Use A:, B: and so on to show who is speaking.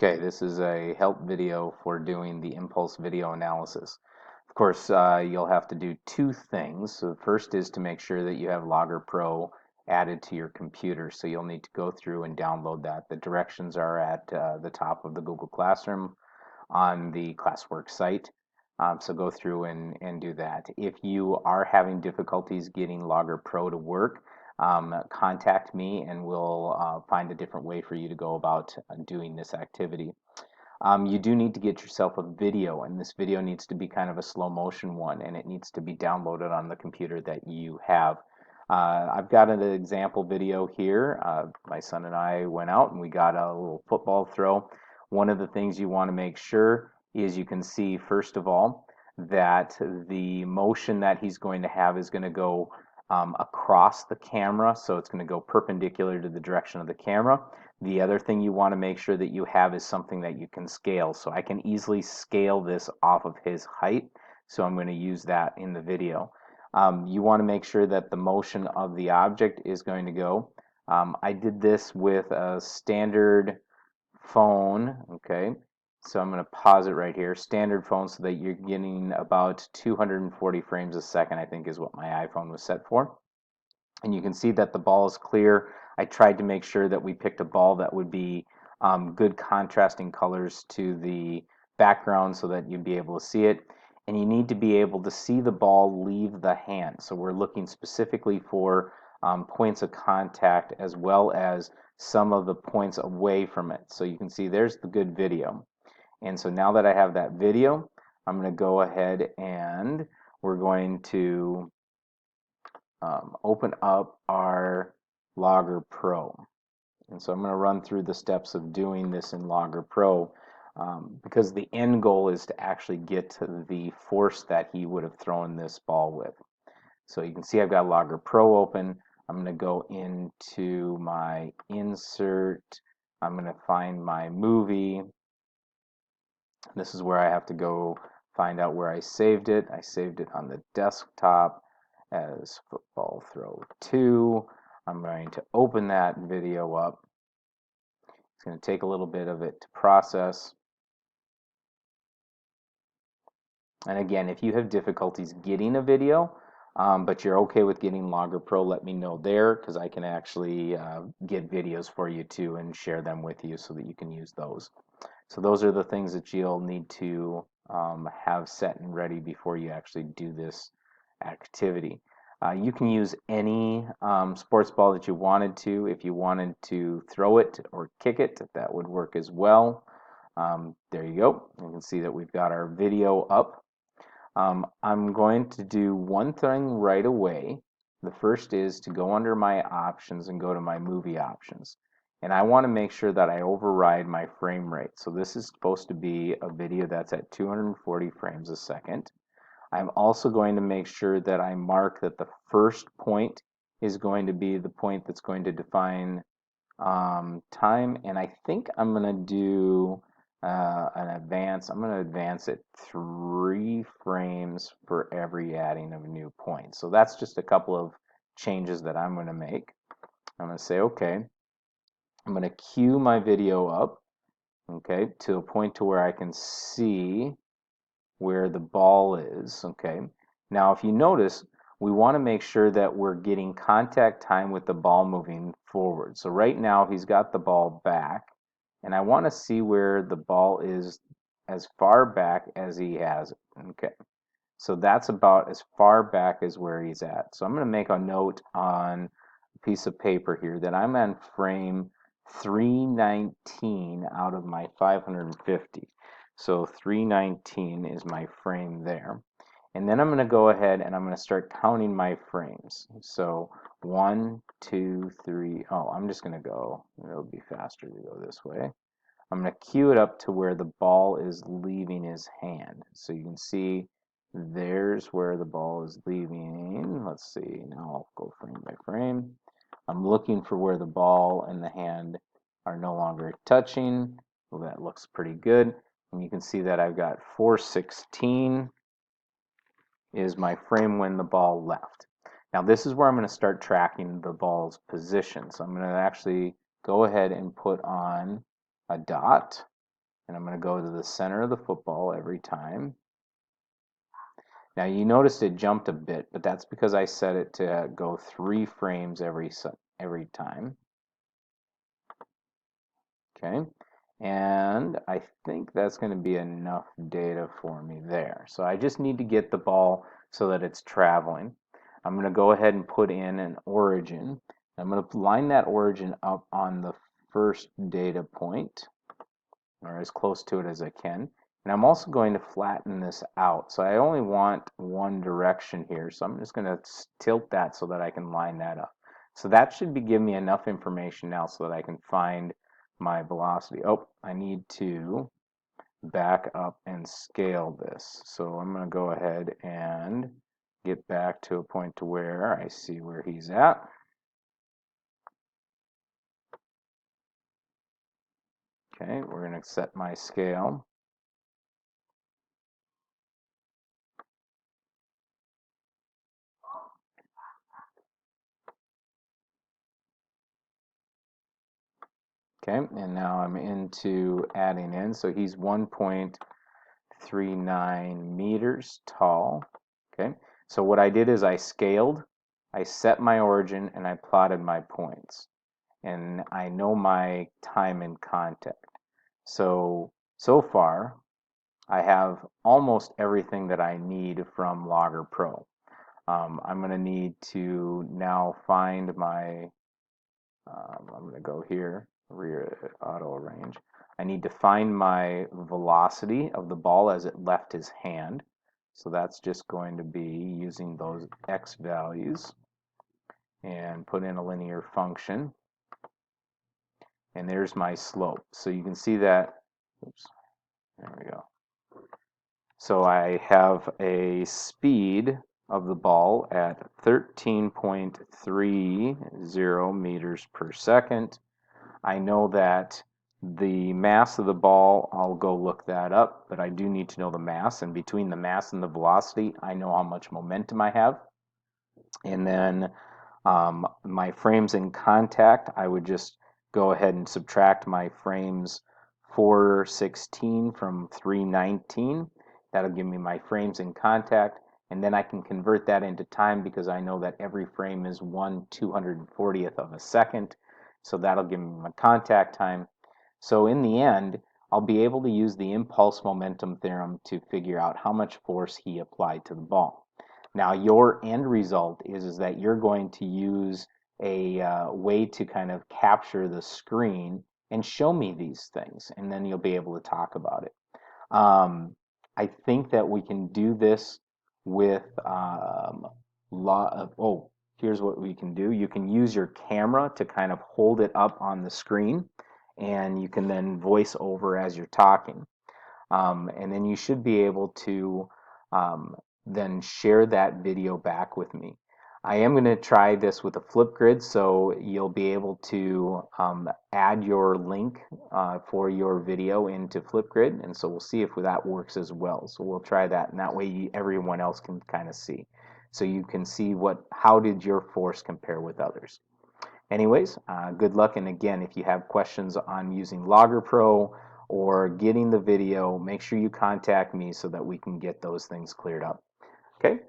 A: Okay, this is a help video for doing the impulse video analysis. Of course, you'll have to do two things. So the first is to make sure that you have Logger Pro added to your computer. So you'll need to go through and download that. The directions are at the top of the Google Classroom on the classwork site. So go through and do that. If you are having difficulties getting Logger Pro to work, contact me and we'll find a different way for you to go about doing this activity. You do need to get yourself a video, and this video needs to be kind of a slow motion one, and it needs to be downloaded on the computer that you have. I've got an example video here. My son and I went out and we got a little football throw. One of the things you want to make sure is you can see, first of all, that the motion that he's going to have is going to go across the camera, so it's going to go perpendicular to the direction of the camera. The other thing you want to make sure that you have is something that you can scale. So I can easily scale this off of his height, so I'm going to use that in the video. You want to make sure that the motion of the object is going to go. I did this with a standard phone, okay? So I'm going to pause it right here. Standard phone, so that you're getting about 240 frames a second, I think is what my iPhone was set for. And you can see that the ball is clear. I tried to make sure that we picked a ball that would be good contrasting colors to the background so that you'd be able to see it. And you need to be able to see the ball leave the hand. So we're looking specifically for points of contact as well as some of the points away from it. So you can see there's the good video. And so now that I have that video, I'm going to go ahead and we're going to open up our Logger Pro. And so I'm going to run through the steps of doing this in Logger Pro because the end goal is to actually get to the force that he would have thrown this ball with. So you can see I've got Logger Pro open. I'm going to go into my insert. I'm going to find my movie. This is where I have to go find out where I saved it. I saved it on the desktop as football throw 2. I'm going to open that video up. It's going to take a little bit of it to process. And again, if you have difficulties getting a video, but you're okay with getting Logger Pro, let me know there, because I can actually get videos for you too and share them with you so that you can use those. So those are the things that you'll need to have set and ready before you actually do this activity. You can use any sports ball that you wanted to. If you wanted to throw it or kick it, that would work as well. There you go. You can see that we've got our video up. I'm going to do one thing right away. The first is to go under my options and go to my movie options. And I want to make sure that I override my frame rate. So this is supposed to be a video that's at 240 frames a second. I'm also going to make sure that I mark that the first point is going to be the point that's going to define time. And I think I'm going to do an advance. I'm going to advance it 3 frames for every adding of a new point. So that's just a couple of changes that I'm going to make. I'm going to say okay. I'm going to queue my video up, okay, to a point to where I can see where the ball is, okay. Now, if you notice, we want to make sure that we're getting contact time with the ball moving forward. So right now, he's got the ball back, and I want to see where the ball is as far back as he has it, okay. So that's about as far back as where he's at. So I'm going to make a note on a piece of paper here that I'm on frame 319 out of my 550. So 319 is my frame there. And then I'm going to go ahead and I'm going to start counting my frames. So 1, 2, 3. Oh, I'm just going to go. It'll be faster to go this way. I'm going to cue it up to where the ball is leaving his hand. So you can see there's where the ball is leaving. Let's see. Now I'll go frame by frame. I'm looking for where the ball and the hand are no longer touching. Well, that looks pretty good. And you can see that I've got 416 is my frame when the ball left. Now this is where I'm going to start tracking the ball's position. So I'm going to actually go ahead and put on a dot. and I'm going to go to the center of the football every time. Now you noticed it jumped a bit, but that's because I set it to go 3 frames every time. Okay, and I think that's going to be enough data for me there. So I just need to get the ball so that it's traveling. I'm going to go ahead and put in an origin. I'm going to line that origin up on the first data point, or as close to it as I can. And I'm also going to flatten this out. So I only want one direction here. So I'm just going to tilt that so that I can line that up. So that should be giving me enough information now so that I can find my velocity. Oh, I need to back up and scale this. So I'm going to go ahead and get back to a point to where I see where he's at. Okay, we're going to set my scale. Okay, and now I'm into adding in. So he's 1.39 meters tall. Okay, so what I did is I scaled, I set my origin, and I plotted my points. And I know my time in contact. So far, I have almost everything that I need from Logger Pro. I'm going to need to now find my, I'm going to go here, rear auto arrange. I need to find my velocity of the ball as it left his hand. So that's just going to be using those x values and put in a linear function. And there's my slope. So you can see that, oops, there we go. So I have a speed of the ball at 13.30 meters per second. I know that the mass of the ball, I'll go look that up, but I do need to know the mass. And between the mass and the velocity, I know how much momentum I have. And then my frames in contact, I would just go ahead and subtract my frames 416 from 319. That'll give me my frames in contact, and then I can convert that into time because I know that every frame is 1/240th of a second. So that'll give me my contact time. So in the end, I'll be able to use the impulse momentum theorem to figure out how much force he applied to the ball. Now, your end result is that you're going to use a way to kind of capture the screen and show me these things, and then you'll be able to talk about it. I think that we can do this with here's what we can do. You can use your camera to kind of hold it up on the screen, and you can then voice over as you're talking. And then you should be able to then share that video back with me. I am going to try this with a Flipgrid, so you'll be able to add your link for your video into Flipgrid, and so we'll see if that works as well. So we'll try that, and that way everyone else can kind of see. So you can see how did your force compare with others. Anyways, good luck, and again, if you have questions on using Logger Pro or getting the video, make sure you contact me so that we can get those things cleared up. Okay?